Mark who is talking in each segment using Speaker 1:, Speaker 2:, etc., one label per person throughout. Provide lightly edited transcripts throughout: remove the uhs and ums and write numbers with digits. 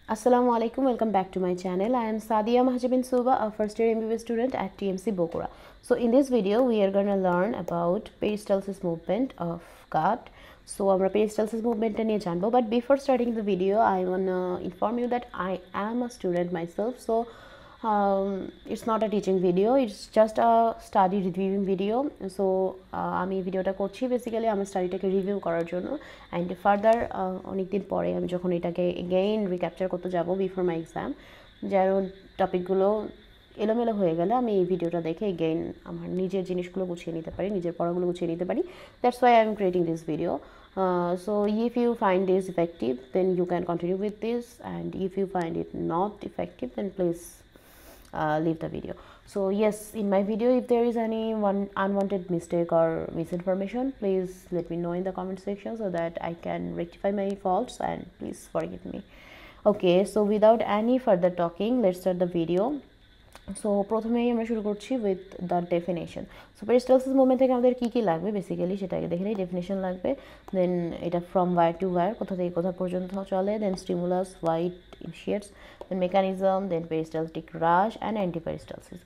Speaker 1: Assalamu alaikum, welcome back to my channel. I am Sadia Mahjabin Suba, a first year MBBS student at TMC Bokura. So in this video we are going to learn about peristalsis movement of gut. So our peristalsis movement niye janbo, but before starting the video I want to inform you that I am a student myself. So it's not a teaching video, it's just a study reviewing video. So আমি ভিডিওটা করছি basically আমার স্টাডিটাকে review করার জন্য and further অনেকদিন পরে আমি যখন এটাকে এগেইন রিক্যাপচার করতে যাব বিফোর মাই এক্সাম, যেন টপিকগুলো এলোমেলো হয়ে গেলে আমি এই ভিডিওটা দেখে এগেইন আমার নিজের জিনিসগুলো গুছিয়ে নিতে পারি, নিজের পড়াগুলো গুছিয়ে নিতে পারি। That's why I am creating this video. So if you find this effective then you can continue with this, and if you find it not effective then please leave the video. So yes, in my video if there is any one unwanted mistake or misinformation, please let me know in the comment section so that I can rectify my faults, and please forgive me. Okay, so without any further talking, let's start the video. So প্রথমেই আমরা শুরু করছি with the definition. So peristalsis movement থেকে আমাদের কী কী লাগবে basically সেটাকে দেখে নিই. ডেফিনেশন লাগবে, দেন এটা ফ্রম ওয়্যার টু ওয়্যার, কোথা থেকে কোথা পর্যন্ত চলে, then stimulus, white initiates, then mechanism, then peristaltic rush and antiperistalsis.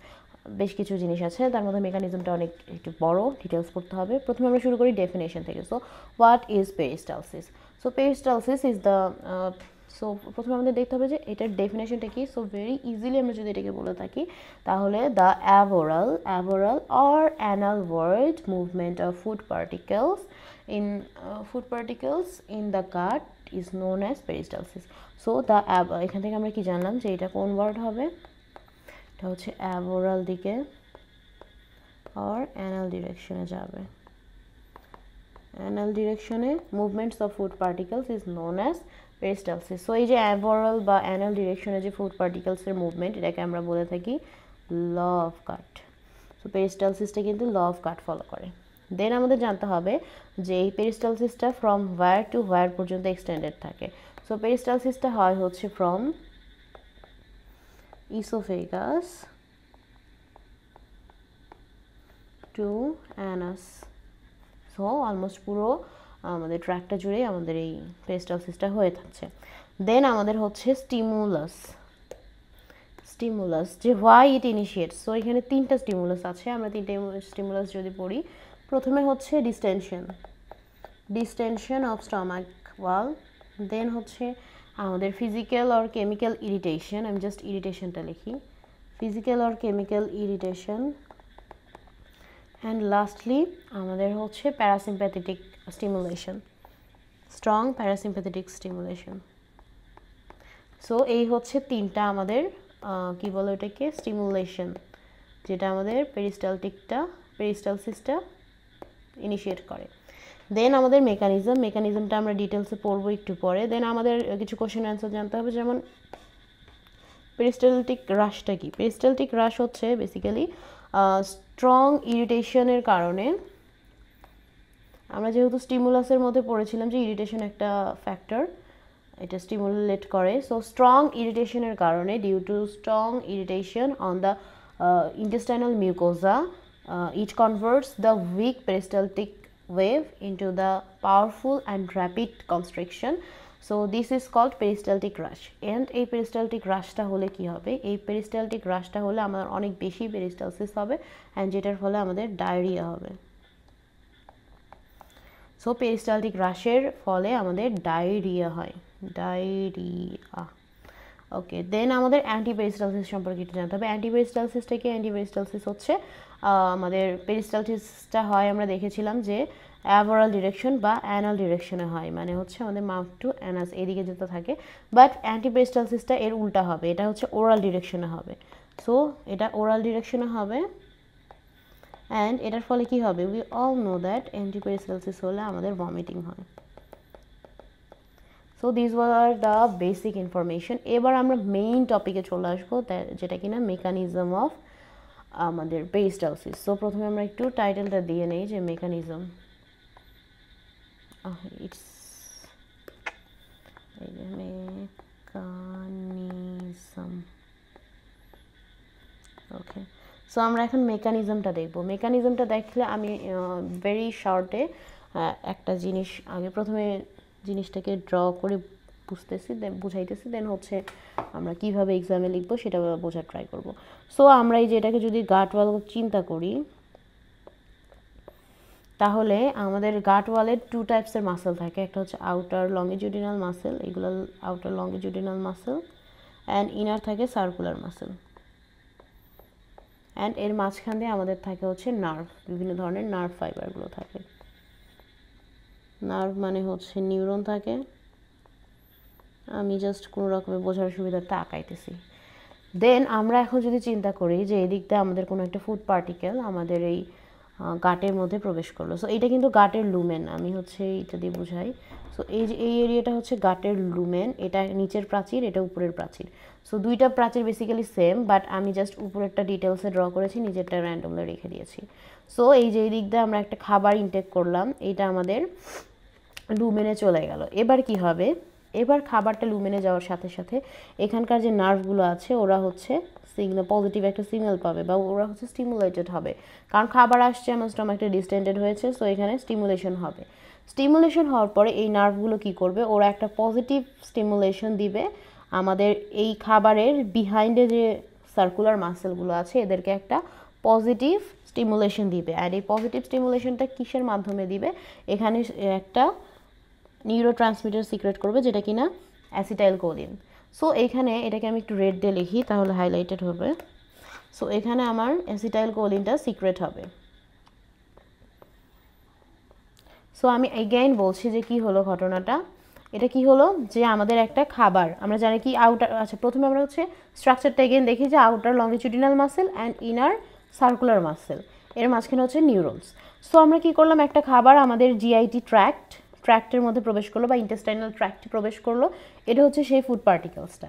Speaker 1: বেশ কিছু জিনিস আছে, তার মধ্যে মেকানিজমটা অনেক একটু বড়, ডিটেলস পড়তে হবে. প্রথমে আমরা শুরু করি ডেফিনেশন থেকে. So what is peristalsis? So peristalsis is the so প্রথমে আমাদের দেখতে হবে যে এটার ডেফিনেশনটা কি. সো ভেরি ইজিলি আমরা যদি এটাকে বলে থাকি তাহলে the aboral or analward movement of food particles in the gut is known as peristalsis. So the এখান থেকে আমরা কি জানলাম যে এটা কোন ওয়ার্ড হবে, এটা হচ্ছে অ্যাভোরাল দিকে আর অ্যানাল ডিরেকশনে যাবে. অ্যানাল ডিরেকশনে movements of food particles is known as peristalsis. So এই যে অ্যাভোরাল বা অ্যানাল ডিরেকশনে যে ফুড পার্টিকেলসের মুভমেন্ট, এটাকে আমরা বলে থাকি ল অফ গাট. সো পেরিস্টালসিসটা কিন্তু ল অফ গাট ফলো করে. দেন আমাদের জানতে হবে যে এই পেরিস্টালসিসটা ফ্রম হোয়ার টু হোয়ার পর্যন্ত এক্সটেন্ডেড থাকে. সো পেরিস্টালসিসটা হয় হচ্ছে from oesophagus to anus. So almost পুরো আমাদের ট্র্যাকটা জুড়ে আমাদের এই পেরিস্টালসিসটা হয়ে থাকছে. দেন আমাদের হচ্ছে স্টিমুলাস যে হোয়াই ইট ইনিশিয়েটস. সো এখানে তিনটা স্টিমুলাস আছে, আমরা তিনটে স্টিমুলাস যদি পড়ি. প্রথমে হচ্ছে ডিস্টেনশন অফ স্টমাক ওয়াল, দেন হচ্ছে আমাদের ফিজিক্যাল অর কেমিক্যাল ইরিটেশন, আমি জাস্ট ইরিটেশনটা লিখি, physical or chemical irritation, and lastly আমাদের হচ্ছে parasympathetic stimulation, strong parasympathetic stimulation. So এই হচ্ছে তিনটা আমাদের কি বলে ওটাকে স্টিমুলেশন, যেটা আমাদের পেরিস্টালসিসটা ইনিশিয়েট করে. দেন আমাদের মেকানিজমটা আমরা ডিটেলসে পড়বো একটু পরে. দেন আমাদের কিছু কোশ্চেন অ্যান্সার জানতে হবে, যেমন পেরিস্টালটিক রাশটা কি. পেরিস্টালটিক রাশ হচ্ছে বেসিক্যালি স্ট্রং ইরিটেশনের কারণে, আমরা যেহেতু স্টিমুলাসের মধ্যে পড়েছিলাম যে ইরিটেশন একটা ফ্যাক্টর, এটা স্টিমুলেট করে. সো স্ট্রং ইরিটেশনের কারণে, due to strong irritation on the intestinal mucosa, it converts the weak peristaltic wave into the powerful and rapid constriction. So this is called peristaltic rush. And এই peristaltic rushটা হলে কি হবে, এই peristaltic rushটা হলে আমাদের অনেক বেশি পেরিস্টালসিস হবে, অ্যান্ড যেটার ফলে আমাদের ডায়রিয়া হবে. সো পেরিস্টালটিক রাশের ফলে আমাদের ডায়রিয়া হয়, ওকে. দেন আমাদের অ্যান্টিপেরিস্টালসিস সম্পর্কে একটু জানতে হবে. অ্যান্টিপেরিস্টালসিসটা কি? অ্যান্টিপেরিস্টালসিস হচ্ছে আমাদের পেরিস্টালসিসটা হয়, আমরা দেখেছিলাম যে অ্যাভোরাল ডিরেকশন বা অ্যানাল ডিরেকশনে হয়, মানে হচ্ছে আমাদের মাউথ টু অ্যানাস এদিকে যেতে থাকে. বাট অ্যান্টিপেরিস্টালসিসটা এর উল্টা হবে, এটা হচ্ছে ওরাল ডিরেকশনে হবে. সো এটা ওরাল ডিরেকশনে হবে, অ্যান্ড এটার ফলে কি হবে, we all know that antiperistalsis হলে আমাদের ভমিটিং হয়. So this were the basic information. এবার আমরা মেইন টপিকে চলে আসবো, যেটা কিনা মেকানিজম অফ আমাদের পেরিস্টালসিস. সো প্রথমে আমরা একটু টাইটেলটা দিয়ে নেই যে মেকানিজম. ওকে. সো আমরা এখন মেকানিজমটা দেখব. মেকানিজমটা দেখলে আমি ভেরি শর্টে একটা জিনিস আগে প্রথমে জিনিসটাকে ড্র করে বুঝতেছি দেন বুঝাইতেছি, দেন হচ্ছে আমরা কিভাবে এক্সামে লিখবো সেটা বোঝার ট্রাই করব। সো আমরা এই যে এটাকে যদি গাট ওয়াল চিন্তা করি, তাহলে আমাদের গাট ওয়ালের 2 টাইপসের মাসেল থাকে। একটা হচ্ছে আউটার লংগিটিউডিনাল মাসেল, এগুলো outer longitudinal muscle, and inner থাকে সার্কুলার মাসেল, অ্যান্ড এর মাঝখান দিয়ে আমাদের থাকে হচ্ছে নার্ভ, বিভিন্ন ধরনের নার্ভ ফাইবারগুলো থাকে। নার্ভ মানে হচ্ছে নিউরন থাকে, আমি জাস্ট কোনো রকমের বোঝার সুবিধাটা আঁকাইতেছি। দেন আমরা এখন যদি চিন্তা করি যে এদিক দিয়ে আমাদের কোনো একটা ফুড পার্টিকেল আমাদের এই গাটের মধ্যে প্রবেশ করলো। সো এটা কিন্তু গাটের লুমেন, আমি হচ্ছে এটা দিয়ে বুঝাই। সো এই যে এই এরিয়াটা হচ্ছে গাটের লুমেন, এটা নিচের প্রাচীর, এটা উপরের প্রাচীর। সো দুইটা প্রাচীর বেসিক্যালি সেম, বাট আমি জাস্ট উপরেরটা ডিটেলসে ড্র করেছি, নিচেরটা র্যান্ডমলি রেখে দিয়েছি। সো এই যে এই দিক দিয়ে আমরা একটা খাবার ইনটেক করলাম, এইটা আমাদের লুমেনে চলে গেল। এবার কি হবে, এবার খাবারটা লুমেনে যাওয়ার সাথে সাথে এখানকার যে নার্ভগুলো আছে ওরা হচ্ছে সিগন্যাল, পজিটিভ একটা সিগন্যাল পাবে, বা ওরা হচ্ছে স্টিমুলেটেড হবে, কারণ খাবার আসছে, আমার স্টমাকটা ডিস্টেন্ডেড হয়েছে, সো এখানে স্টিমুলেশন হবে। স্টিমুলেশন হওয়ার পরে এই নার্ভগুলো কি করবে, ওরা একটা পজিটিভ স্টিমুলেশন দিবে আমাদের এই খাবারের বিহাইন্ডে যে সার্কুলার মাসেলগুলো আছে, এদেরকে একটা পজিটিভ স্টিমুলেশন দিবে। আর এই পজিটিভ স্টিমুলেশনটা কিসের মাধ্যমে দিবে, এখানে একটা নিউরোট্রান্সমিটার সিক্রেট করবে, যেটা কিনা অ্যাসিটাইলকোলিন। সো এখানে এটাকে আমি একটু রেড দিয়ে লিখি, তাহলে হাইলাইটেড হবে। সো এখানে আমার অ্যাসিটাইলকোলিনটা সিক্রেট হবে। সো আমি এগেইন বলছি যে কি হলো ঘটনাটা, এটা কি হলো যে আমাদের একটা খাবার, আমরা জানি কি আউটার, আচ্ছা প্রথমে আমরা হচ্ছে স্ট্রাকচারটা এগেইন দেখি যে outer longitudinal muscle and inner circular muscle, এর মাঝখানে হচ্ছে নিউরনস। সো আমরা কি করলাম, একটা খাবার আমাদের জিআইটি ট্র্যাক্টের মধ্যে প্রবেশ করলো, বা ইন্টেস্টাইনাল ট্র্যাক্টে প্রবেশ করলো, এটা হচ্ছে সেই ফুড পার্টিকেলসটা।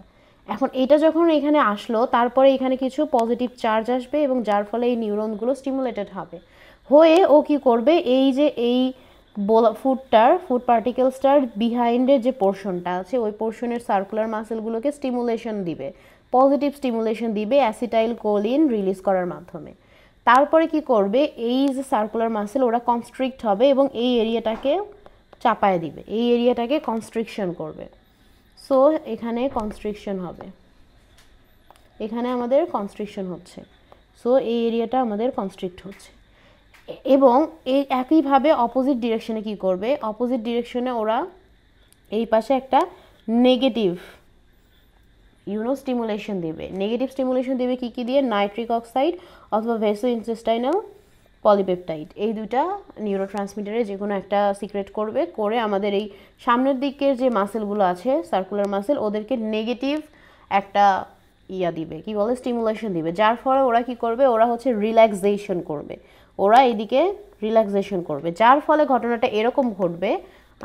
Speaker 1: এখন এটা যখন এখানে আসলো, তারপরে এখানে কিছু পজিটিভ চার্জ আসবে, এবং যার ফলে এই নিউরনগুলো স্টিমুলেটেড হবে, হয়ে ও কি করবে, এই যে এই ফুড পার্টিকেলসটার বিহাইন্ডের যে পোর্শনটা আছে, ওই পোর্শনের সার্কুলার মাসেলগুলোকে স্টিমুলেশন দিবে, পজিটিভ স্টিমুলেশন দিবে অ্যাসিটাইলকোলিন রিলিজ করার মাধ্যমে। তারপরে কি করবে, এই যে সার্কুলার মাসেল ওরা কনস্ট্রিক্ট হবে এবং এই এরিয়াটাকে চাপায় দিবে, এই এরিয়াটাকে কনস্ট্রিকশন করবে। সো এখানে কনস্ট্রিকশন হবে, এখানে আমাদের কনস্ট্রিকশন হচ্ছে। সো এই এরিয়াটা আমাদের কনস্ট্রিক্ট হচ্ছে, এবং এই একইভাবে অপোজিট ডিরেকশনে কি করবে, অপোজিট ডিরেকশনে ওরা এই পাশে একটা নেগেটিভ স্টিমুলেশন দেবে। নেগেটিভ স্টিমুলেশন দেবে কি কি দিয়ে, নাইট্রিক অক্সাইড অথবা ভেসো ইন্টেস্টাইনাল পলিপেপটাইড, এই দুইটা নিউরোট্রান্সমিটারে যে কোনো একটা সিক্রেট করবে, করে আমাদের এই সামনের দিকের যে মাসেলগুলো আছে সার্কুলার মাসেল, ওদেরকে নেগেটিভ একটা দিবে, কি বলে, স্টিমুলেশন দিবে, যার ফলে ওরা কি করবে, ওরা হচ্ছে রিল্যাক্সেশন করবে, ওরা এইদিকে রিল্যাক্সেশন করবে, যার ফলে ঘটনাটা এরকম ঘটবে।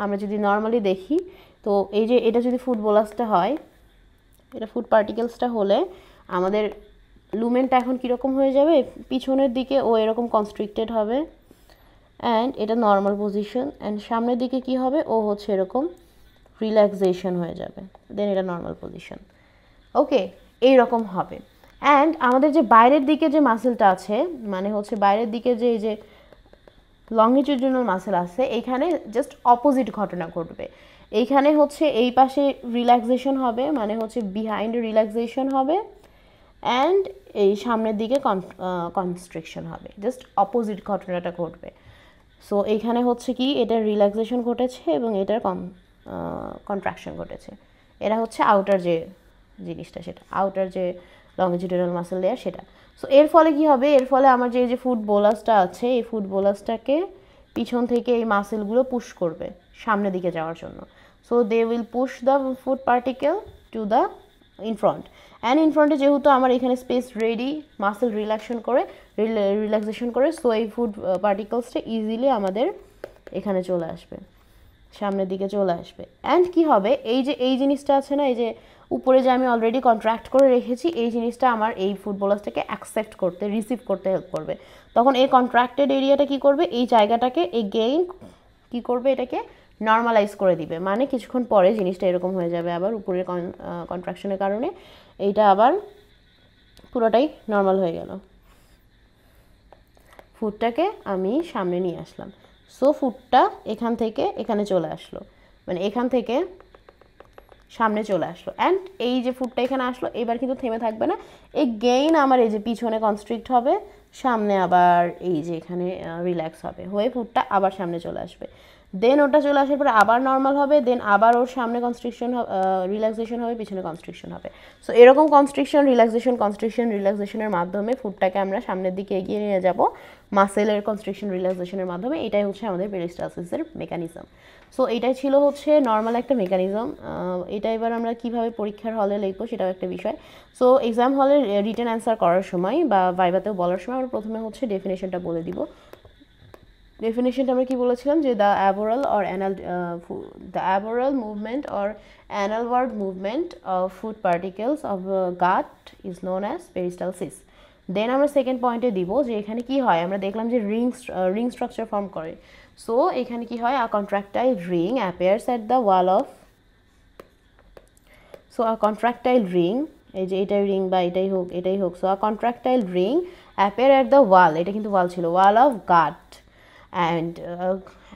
Speaker 1: আমরা যদি নর্মালি দেখি, তো এই যে এটা যদি ফুড বোলাসটা হয়, এটা ফুড পার্টিকেলসটা হলে আমাদের লুমেনটা এখন কীরকম হয়ে যাবে, পিছনের দিকে ও এরকম কনস্ট্রিক্টেড হবে, অ্যান্ড এটা নর্মাল পজিশন, অ্যান্ড সামনের দিকে কি হবে, ও হচ্ছে এরকম রিল্যাক্সেশন হয়ে যাবে, দেন এটা নর্মাল পজিশন। ওকে, এইরকম হবে। অ্যান্ড আমাদের যে বাইরের দিকে যে মাসেলটা আছে, মানে হচ্ছে বাইরের দিকে যে এই যে লংগিটিউডিনাল মাসেল আছে, এইখানে জাস্ট অপোজিট ঘটনা ঘটবে। এইখানে হচ্ছে এই পাশে রিল্যাক্সেশন হবে, মানে হচ্ছে বিহাইন্ড রিল্যাক্সেশন হবে, অ্যান্ড এই সামনের দিকে কনস্ট্রিকশন হবে, জাস্ট অপোজিট ঘটনাটা ঘটবে। সো এইখানে হচ্ছে কি, এটার রিল্যাক্সেশন ঘটেছে এবং এটার কন্ট্রাকশন ঘটেছে। এরা হচ্ছে আউটার যে জিনিসটা, সেটা আউটার যে লংগিটিউডিনাল মাসেল লেয়ার, সেটা। সো এর ফলে কি হবে, এর ফলে আমার যে ফুড বোলাসটা আছে, এই ফুড বোলাসটাকে পিছন থেকে এই মাসেলগুলো পুশ করবে সামনের দিকে যাওয়ার জন্য। So they will push the food particle to the in front, and in ফ্রন্টে যেহেতু আমার এখানে স্পেস রেডি, মাসেল রিল্যাক্সেশন করে, সো এই ফুড পার্টিকেলসটা ইজিলি আমাদের এখানে চলে আসবে, সামনের দিকে চলে আসবে। অ্যান্ড কি হবে, এই যে এই জিনিসটা আছে না, এই যে উপরে যে আমি অলরেডি কন্ট্রাক্ট করে রেখেছি, এই জিনিসটা আমার এই ফুড বোলাসটাকে অ্যাকসেপ্ট করতে, রিসিভ করতে হেল্প করবে। তখন এই কন্ট্রাক্টেড এরিয়াটা কি করবে, এই জায়গাটাকে এগেইন কি করবে, এটাকে নর্মালাইজ করে দিবে, মানে কিছুক্ষণ পরে জিনিসটা এরকম হয়ে যাবে, আবার উপরের কন্ট্রাকশনের কারণে এইটা আবার পুরোটাই নর্মাল হয়ে গেল। ফুডটাকে আমি সামনে নিয়ে আসলাম, সো ফুডটা এখান থেকে এখানে চলে আসলো, মানে এখান থেকে সামনে চলে আসলো অ্যান্ড এই যে ফুটটা এখানে আসলো এবার কিন্তু থেমে থাকবে না, এগেইন আমার এই যে পিছনে কনস্ট্রিক্ট হবে, সামনে আবার এই যে এখানে রিল্যাক্স হবে, হয়ে ফুটটা আবার সামনে চলে আসবে, দেন ওটা চলে আসার পরে আবার নর্মাল হবে, দেন আবার ওর সামনে কনস্ট্রিকশন রিল্যাক্সেশন হবে, পিছনে কনস্ট্রিকশন হবে। সো এরকম কনস্ট্রিকশনের মাধ্যমে ফুটটাকে আমরা সামনের দিকে এগিয়ে নিয়ে যাব মাসেলের কনস্ট্রিকশন রিল্যাক্সেশনের মাধ্যমে। এটাই হচ্ছে আমাদের পেরিস্টালসিসের মেকানিজম। সো এটাই ছিল হচ্ছে নর্মাল একটা মেকানিজম। এটা এবার আমরা কিভাবে পরীক্ষার হলে লিখবো সেটাও একটা বিষয়। সো এক্সাম হলে রিটেন অ্যান্সার করার সময় বা ভাইভাতেও বলার সময় আমরা প্রথমে হচ্ছে ডেফিনেশনটা বলে দিব। ডেফিনেশনটা আমরা কি বলেছিলাম যে the aboral movement or analward movement of food particles of gut is known as peristalsis. Then আমরা সেকেন্ড পয়েন্টে দিব যে এখানে কি হয়, আমরা দেখলাম যে রিং স্ট্রাকচার ফর্ম করে। সো এখানে কি হয়, a contractile ring appears at the wall of, so a contractile ring, এই যে এটাই রিং বা এটাই হোক, so a contractile ring appear at the wall, এটা কিন্তু ওয়াল ছিল, wall of gut and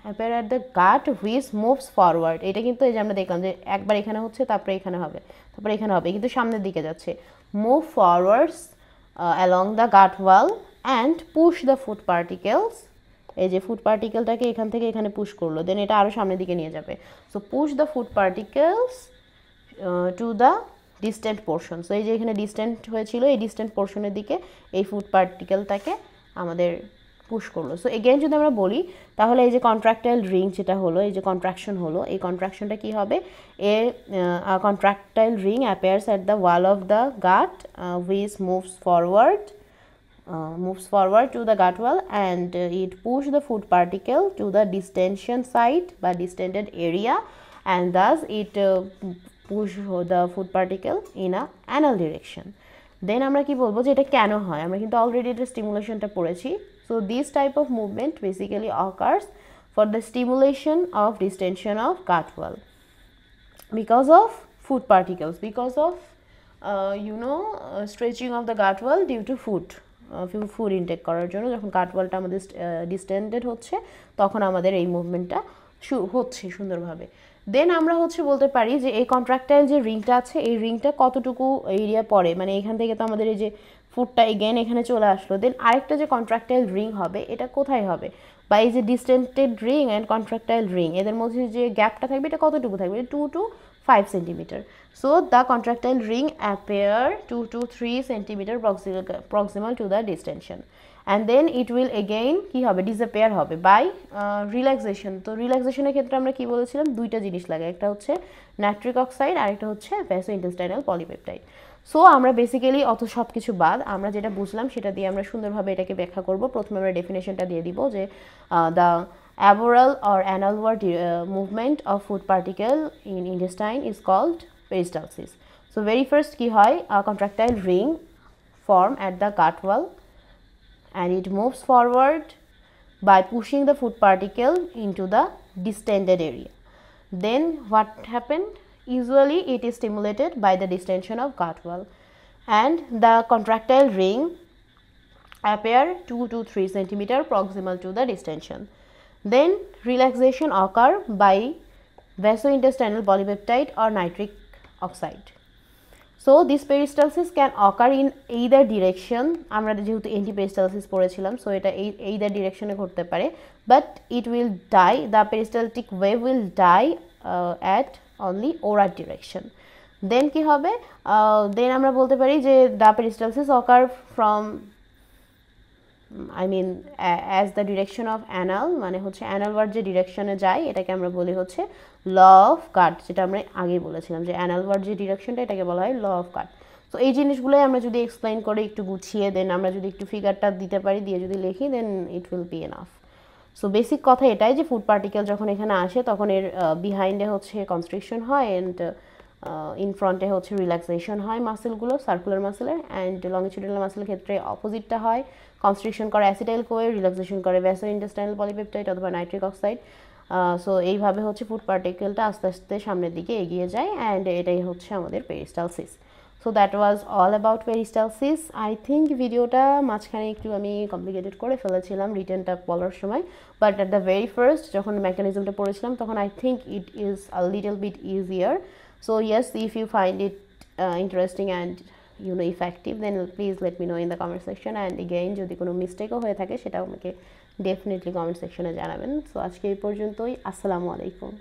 Speaker 1: appear at the gut which moves forward, এটা কিন্তু এই যে আমরা দেখলাম যে একবার এখানে হচ্ছে, তারপরে এখানে হবে, তারপরে এখানে হবে, কিন্তু সামনের দিকে যাচ্ছে, move forwards along the gut wall and push the food particles, এই যে ফুড পার্টিকেলটাকে এখান থেকে এখানে পুশ করলো, দেন এটা আরও সামনের দিকে নিয়ে যাবে। So push the food particles to the distant portion, so এই যে এখানে ডিস্টেন্ট হয়েছিল, এই ডিস্টেন্ট পোর্শনের দিকে এই ফুড পার্টিকেলটাকে আমাদের পুশ করলো। সো এগেইন যদি আমরা বলি তাহলে এই যে কন্ট্রাক্টাইল রিং যেটা হলো, এই যে কন্ট্রাকশন হলো, এই কন্ট্রাকশনটা কি হবে, a contractile ring appears at the wall of the gut which moves forward to the gut wall and it push the food particle to the distension site বা distended area and thus it push the food particle in a anal direction. Then আমরা কি বলবো যে এটা কেন হয়, আমরা কিন্তু অলরেডি এটা স্টিমুলেশনটা পড়েছি। So this type of movement basically occurs for the stimulation of distension of gut wall because of food particles, because of stretching of the gut wall due to food intake করার জন্য যখন কাটওয়ালটা আমাদের distended হচ্ছে তখন আমাদের এই মুভমেন্টটা হচ্ছে সুন্দরভাবে। দেন আমরা হচ্ছে বলতে পারি যে এই কন্ট্রাক্টাইল যে রিংটা আছে এই রিংটা কতটুকু এরিয়া পড়ে, মানে এখান থেকে তো আমাদের এই যে ফুডটা এগেন এখানে চলে আসলো, দেন আরেকটা যে কন্ট্রাক্টাইল রিং হবে এটা কোথায় হবে, বা এই যে ডিস্টেন্টেড রিং অ্যান্ড কন্ট্রাক্টাইল রিং এদের মধ্যে যে গ্যাপটা থাকবে এটা কতটুকু থাকবে, 2 to 5 centimeter. So the contractile ring appear 2 to 3 centimeter proximal to the distension and then it will again কি হবে, disappear হবে by relaxation. তো রিল্যাক্সেশনের ক্ষেত্রে আমরা কি বলেছিলাম, দুইটা জিনিস লাগে, একটা হচ্ছে নাইট্রিক অক্সাইড আর একটা হচ্ছে ভ্যাসোইন্টেস্টাইনাল পলিপেপটাইড। সো আমরা বেসিক্যালি অত সব কিছু বাদ আমরা যেটা বুঝলাম সেটা দিয়ে আমরা সুন্দরভাবে এটাকে ব্যাখ্যা করব। প্রথমে আমরা ডেফিনেশনটা দিয়ে দিব যে the aboral or analward movement of food particle in intestine is called peristalsis. So very first কি হয়, a contractile ring form at the gut wall and it moves forward by pushing the food particle into the distended area. Then what happened, usually it is stimulated by the distension of gut wall and the contractile ring appear 2 to 3 centimeter proximal to the distension. Then relaxation occur by vasointestinal polypeptide or nitric oxide. So this peristalsis can occur in either direction, আমরা যেহেতু anti-peristalsis পড়েছিলাম so এটা either direction-এ ঘটতে পারে, but it will die, the peristaltic wave will die at only oral direction. Then কি হবে, then আমরা বলতে পারি যে the peristalsis occur from as the direction of anal, মানে হচ্ছে অ্যানালওয়ার্ড যে ডিরেকশনে যায় এটাকে আমরা বলি হচ্ছে ল অফ গাট, যেটা আমরা আগে বলেছিলাম যে অ্যানালওয়ার্ড যে ডিরেকশনটা এটাকে বলা হয় ল অফ গাট। সো এই জিনিসগুলোই আমরা যদি এক্সপ্লেইন করে একটু গুছিয়ে দেন আমরা যদি একটু ফিগারটা দিতে পারি, দিয়ে যদি লিখি then it will be enough. So basic কথা এটাই যে ফুড পার্টিকেল যখন এখানে আসে তখন এর বিহাইন্ডে হচ্ছে কনস্ট্রিকশন হয় অ্যান্ড ইন ফ্রন্টে হচ্ছে রিল্যাক্সেশন হয় মাসেলগুলো, সার্কুলার মাসেলের, অ্যান্ড লংজিটিউডিনাল মাসেলের ক্ষেত্রে অপোজিটটা হয়, কনস্ট্রিকশন করে অ্যাসিটাইল কোয়ে, রিল্যাক্সেশন করে ভ্যাসোইন্টেস্টাইনাল পলিপেপটাইড অথবা নাইট্রিক অক্সাইড। সো এইভাবে হচ্ছে ফুড পার্টিকেলটা আস্তে আস্তে সামনের দিকে এগিয়ে যায় অ্যান্ড এটাই হচ্ছে আমাদের peristalsis. So that was all about peristalsis. I think ভিডিওটা মাঝখানে একটু আমি কমপ্লিকেটেড করে ফেলেছিলাম রিটেনটা বলার সময়, but at the very first যখন মেকানিজমটা পড়েছিলাম তখন I think it is a little bit easier. So yes, if you find it interesting and effective, then please let me know in the comment section, and again যদি কোনো মিস্টেকও হয়ে থাকে সেটা আমাকে ডেফিনেটলি কমেন্ট সেকশনে জানাবেন। সো আজকে এই পর্যন্তই, আসসালামু আলাইকুম।